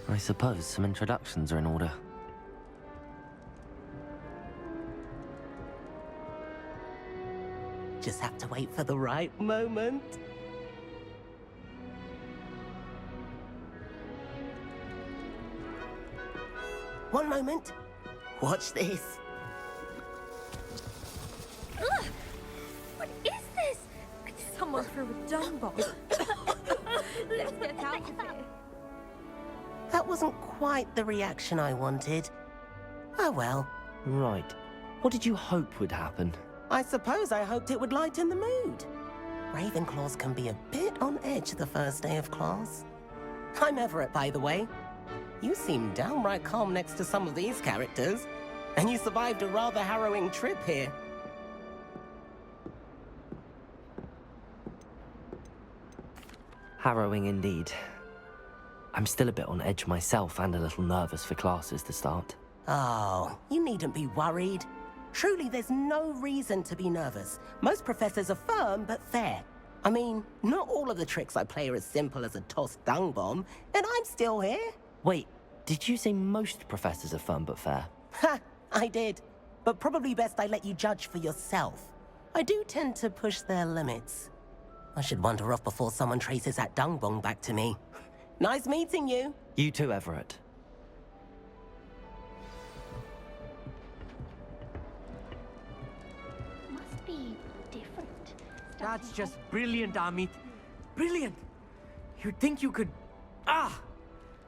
I suppose some introductions are in order. Just have to wait for the right moment. One moment. Watch this. Ugh! What is this? Someone threw a dung bomb. Let's get out of here. That wasn't quite the reaction I wanted. Oh well. Right. What did you hope would happen? I suppose I hoped it would lighten the mood. Ravenclaws can be a bit on edge the first day of class. I'm Everett, by the way. You seem downright calm next to some of these characters, and you survived a rather harrowing trip here. Harrowing indeed. I'm still a bit on edge myself and a little nervous for classes to start. Oh, you needn't be worried. Truly, there's no reason to be nervous. Most professors are firm but fair. I mean, not all of the tricks I play are as simple as a tossed dung bomb, and I'm still here. Wait, did you say most professors are firm but fair? Ha, I did. But probably best I let you judge for yourself. I do tend to push their limits. I should wander off before someone traces that dung bomb back to me. Nice meeting you. You too, Everett. Must be different. That's just brilliant, Amit. Brilliant. You'd think you could... Ah!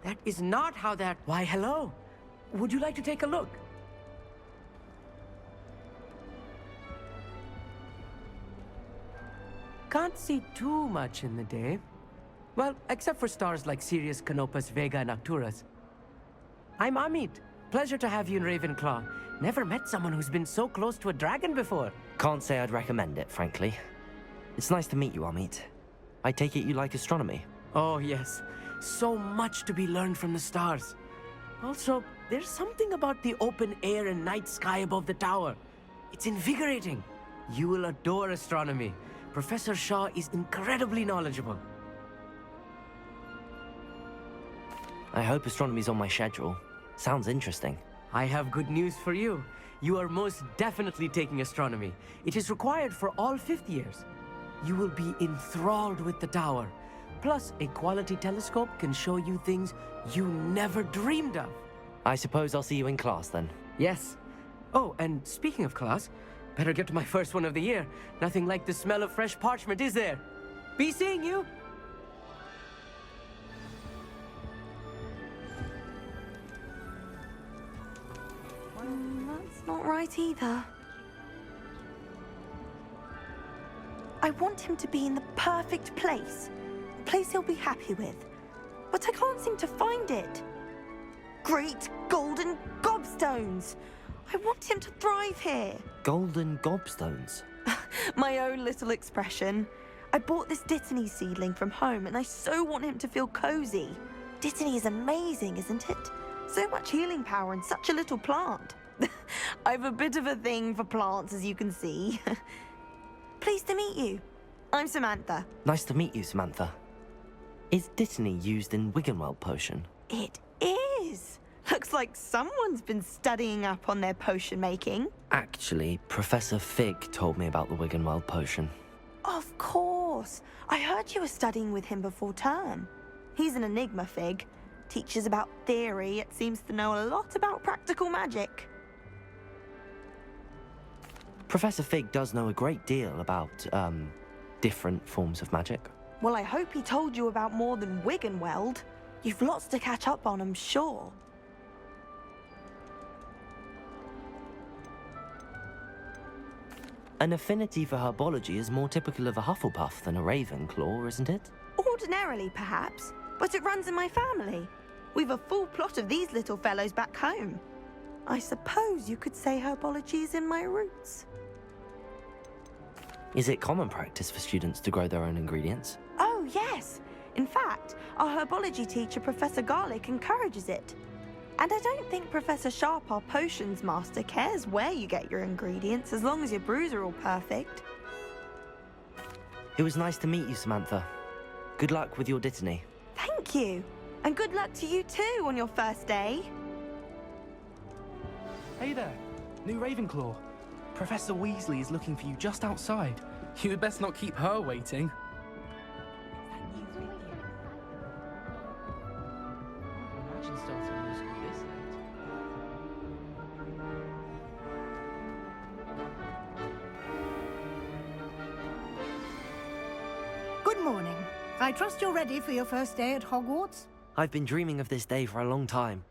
That is not how that... Why, hello. Would you like to take a look? Can't see too much in the day. Well, except for stars like Sirius, Canopus, Vega, and Arcturus. I'm Amit. Pleasure to have you in Ravenclaw. Never met someone who's been so close to a dragon before. Can't say I'd recommend it, frankly. It's nice to meet you, Amit. I take it you like astronomy? Oh, yes. So much to be learned from the stars. Also, there's something about the open air and night sky above the tower. It's invigorating. You will adore astronomy. Professor Shaw is incredibly knowledgeable. I hope astronomy's on my schedule. Sounds interesting. I have good news for you. You are most definitely taking astronomy. It is required for all fifth years. You will be enthralled with the tower. Plus, a quality telescope can show you things you never dreamed of. I suppose I'll see you in class then. Yes. Oh, and speaking of class, better get to my first one of the year. Nothing like the smell of fresh parchment, is there? Be seeing you. That's not right either. I want him to be in the perfect place. A place he'll be happy with. But I can't seem to find it. Great golden gobstones! I want him to thrive here. Golden gobstones? My own little expression. I bought this Dittany seedling from home and I so want him to feel cozy. Dittany is amazing, isn't it? So much healing power in such a little plant. I've a bit of a thing for plants, as you can see. Pleased to meet you. I'm Samantha. Nice to meet you, Samantha. Is Dittany used in Wiggenweld potion? It is. Looks like someone's been studying up on their potion making. Actually, Professor Fig told me about the Wiggenweld potion. Of course. I heard you were studying with him before term. He's an enigma, Fig. Teaches about theory, yet seems to know a lot about practical magic. Professor Fig does know a great deal about, different forms of magic. Well, I hope he told you about more than Wiggenweld. You've lots to catch up on, I'm sure. An affinity for herbology is more typical of a Hufflepuff than a Ravenclaw, isn't it? Ordinarily, perhaps, but it runs in my family. We've a full plot of these little fellows back home. I suppose you could say herbology is in my roots. Is it common practice for students to grow their own ingredients? Oh, yes. In fact, our herbology teacher, Professor Garlick, encourages it. And I don't think Professor Sharp, our potions master, cares where you get your ingredients, as long as your brews are all perfect. It was nice to meet you, Samantha. Good luck with your Dittany. Thank you. And good luck to you too on your first day. Hey there, new Ravenclaw. Professor Weasley is looking for you just outside. You had best not keep her waiting. Imagine starting new school this late. Good morning. I trust you're ready for your first day at Hogwarts? I've been dreaming of this day for a long time.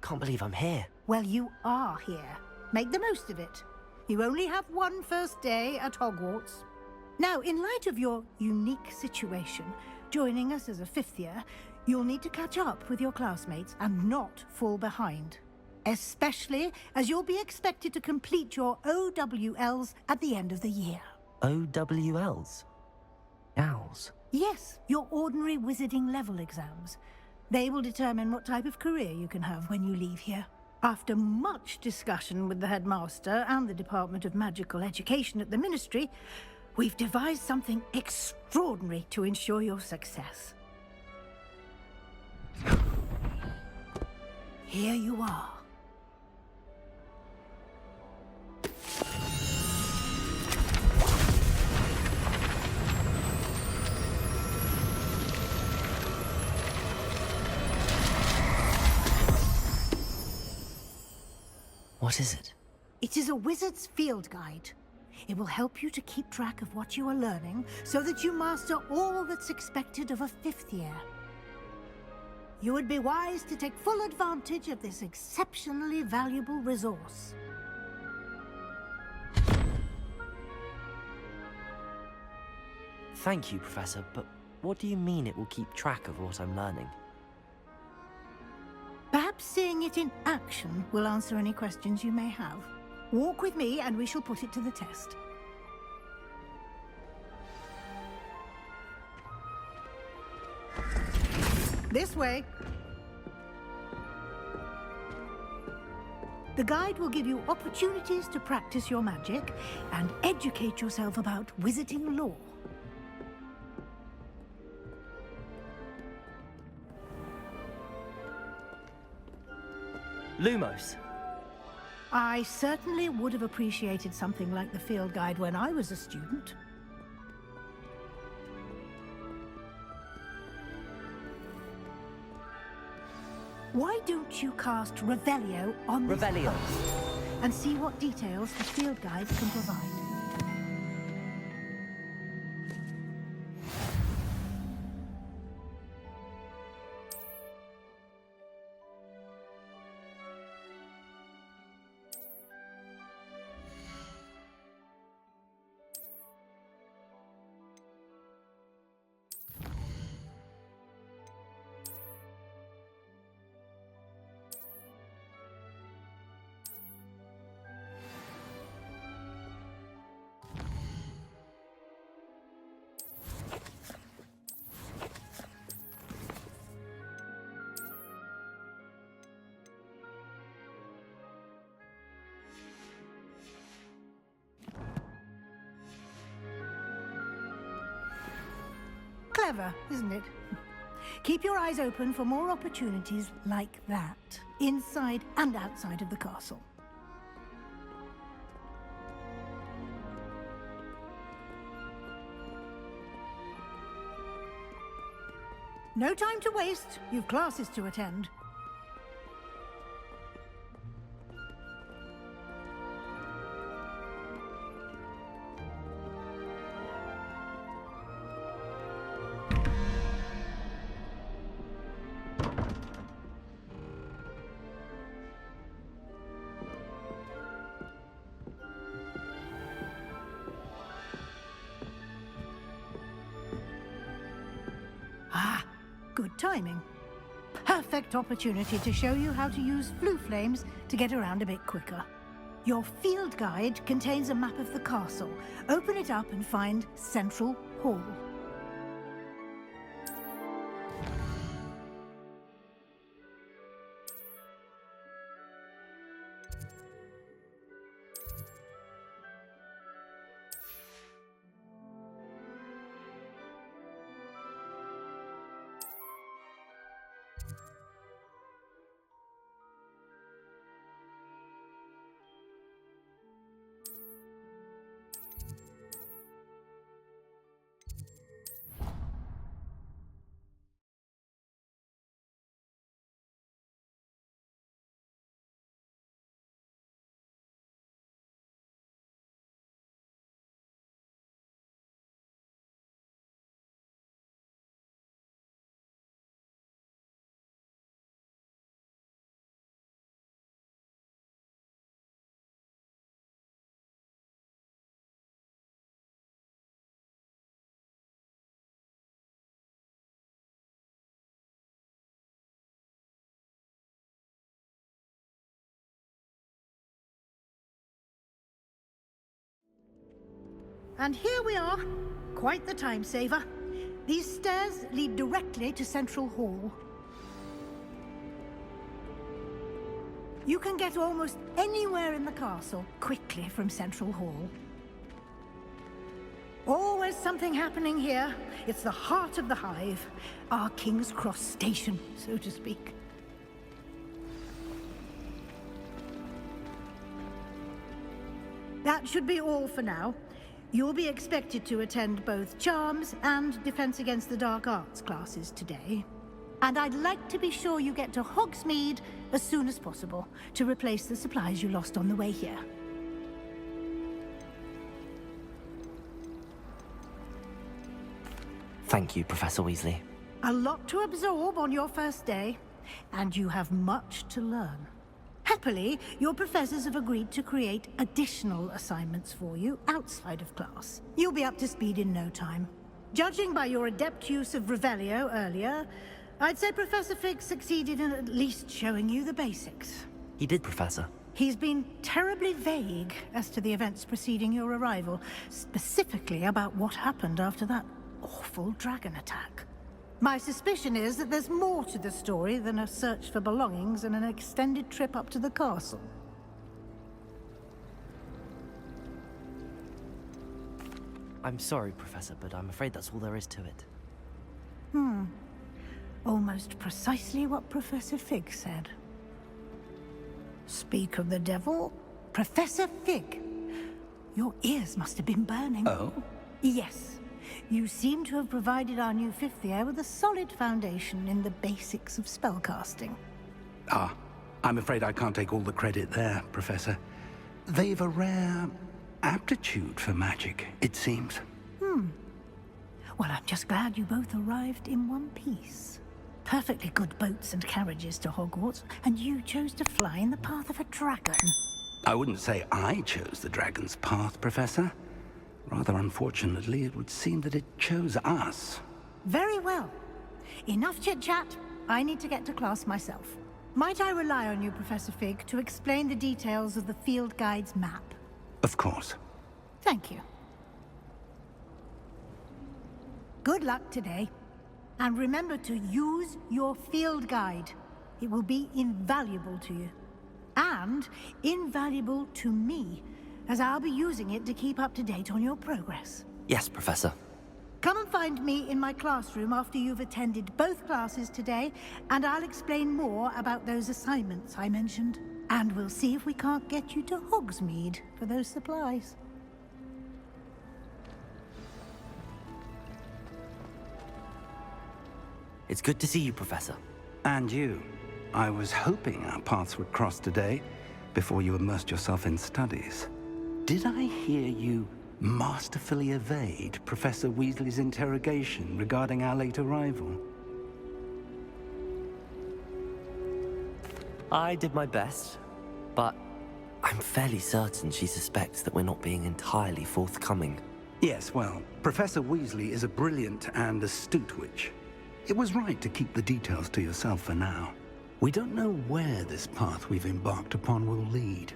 Can't believe I'm here. Well, you are here. Make the most of it. You only have one first day at Hogwarts. Now, in light of your unique situation, joining us as a fifth year, you'll need to catch up with your classmates and not fall behind. Especially as you'll be expected to complete your OWLs at the end of the year. OWLs? Owls? Yes, your ordinary wizarding level exams. They will determine what type of career you can have when you leave here. After much discussion with the headmaster and the Department of Magical Education at the Ministry, we've devised something extraordinary to ensure your success. Here you are. What is it? It is a wizard's field guide. It will help you to keep track of what you are learning so that you master all that's expected of a fifth year. You would be wise to take full advantage of this exceptionally valuable resource. Thank you, Professor, but what do you mean it will keep track of what I'm learning? Perhaps seeing it in action will answer any questions you may have. Walk with me and we shall put it to the test. This way. The guide will give you opportunities to practice your magic and educate yourself about wizarding lore. Lumos. I certainly would have appreciated something like the field guide when I was a student. Why don't you cast Revelio on this Revelio. path and see what details the field guide can provide? Clever, isn't it? Keep your eyes open for more opportunities like that, inside and outside of the castle. No time to waste. You've classes to attend. Ah, good timing. Perfect opportunity to show you how to use flue flames to get around a bit quicker. Your field guide contains a map of the castle. Open it up and find Central Hall. And here we are. Quite the time saver. These stairs lead directly to Central Hall. You can get almost anywhere in the castle quickly from Central Hall. Always something happening here. It's the heart of the Hive. Our King's Cross station, so to speak. That should be all for now. You'll be expected to attend both Charms and Defense Against the Dark Arts classes today. And I'd like to be sure you get to Hogsmeade as soon as possible to replace the supplies you lost on the way here. Thank you, Professor Weasley. A lot to absorb on your first day, and you have much to learn. Happily, your professors have agreed to create additional assignments for you outside of class. You'll be up to speed in no time. Judging by your adept use of Revelio earlier, I'd say Professor Fig succeeded in at least showing you the basics. He did, Professor. He's been terribly vague as to the events preceding your arrival, specifically about what happened after that awful dragon attack. My suspicion is that there's more to the story than a search for belongings and an extended trip up to the castle. I'm sorry, Professor, but I'm afraid that's all there is to it. Almost precisely what Professor Fig said. Speak of the devil, Professor Fig. Your ears must have been burning. Oh? Yes. You seem to have provided our new fifth year with a solid foundation in the basics of spellcasting. Ah, I'm afraid I can't take all the credit there, Professor. They've a rare aptitude for magic, it seems. Well, I'm just glad you both arrived in one piece. Perfectly good boats and carriages to Hogwarts, and you chose to fly in the path of a dragon. I wouldn't say I chose the dragon's path, Professor. Rather unfortunately, it would seem that it chose us. Very well. Enough chit-chat. I need to get to class myself. Might I rely on you, Professor Fig, to explain the details of the field guide's map? Of course. Thank you. Good luck today. And remember to use your field guide. It will be invaluable to you. And invaluable to me, as I'll be using it to keep up to date on your progress. Yes, Professor. Come and find me in my classroom after you've attended both classes today, and I'll explain more about those assignments I mentioned. And we'll see if we can't get you to Hogsmeade for those supplies. It's good to see you, Professor. And you. I was hoping our paths would cross today, before you immersed yourself in studies. Did I hear you masterfully evade Professor Weasley's interrogation regarding our late arrival? I did my best, but I'm fairly certain she suspects that we're not being entirely forthcoming. Yes, well, Professor Weasley is a brilliant and astute witch. It was right to keep the details to yourself for now. We don't know where this path we've embarked upon will lead.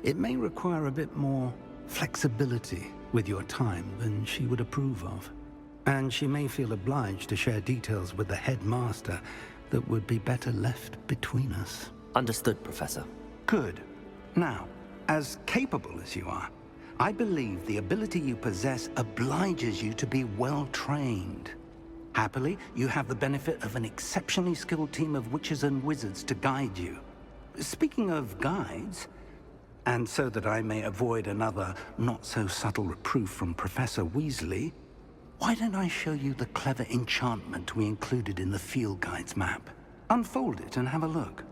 It may require a bit more flexibility with your time than she would approve of. And she may feel obliged to share details with the headmaster that would be better left between us. Understood, Professor. Good. Now, as capable as you are, I believe the ability you possess obliges you to be well trained. Happily, you have the benefit of an exceptionally skilled team of witches and wizards to guide you. Speaking of guides, and so that I may avoid another not-so-subtle reproof from Professor Weasley, why don't I show you the clever enchantment we included in the field guide's map? Unfold it and have a look.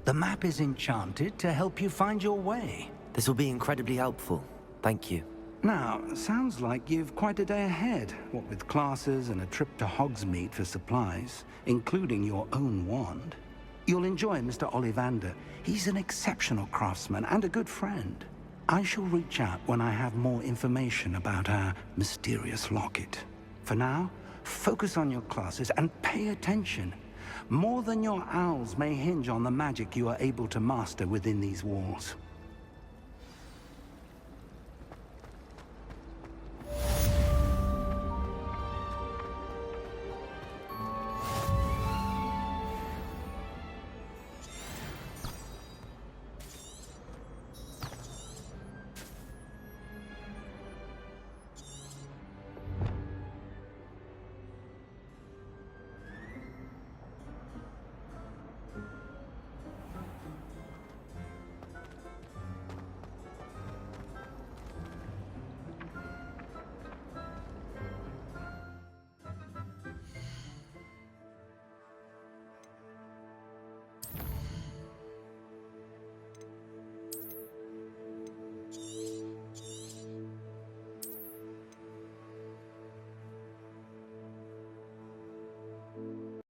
The map is enchanted to help you find your way. This will be incredibly helpful. Thank you. Now, sounds like you've quite a day ahead, what with classes and a trip to Hogsmeade for supplies, including your own wand. You'll enjoy Mr. Ollivander. He's an exceptional craftsman and a good friend. I shall reach out when I have more information about our mysterious locket. For now, focus on your classes and pay attention. More than your owls may hinge on the magic you are able to master within these walls.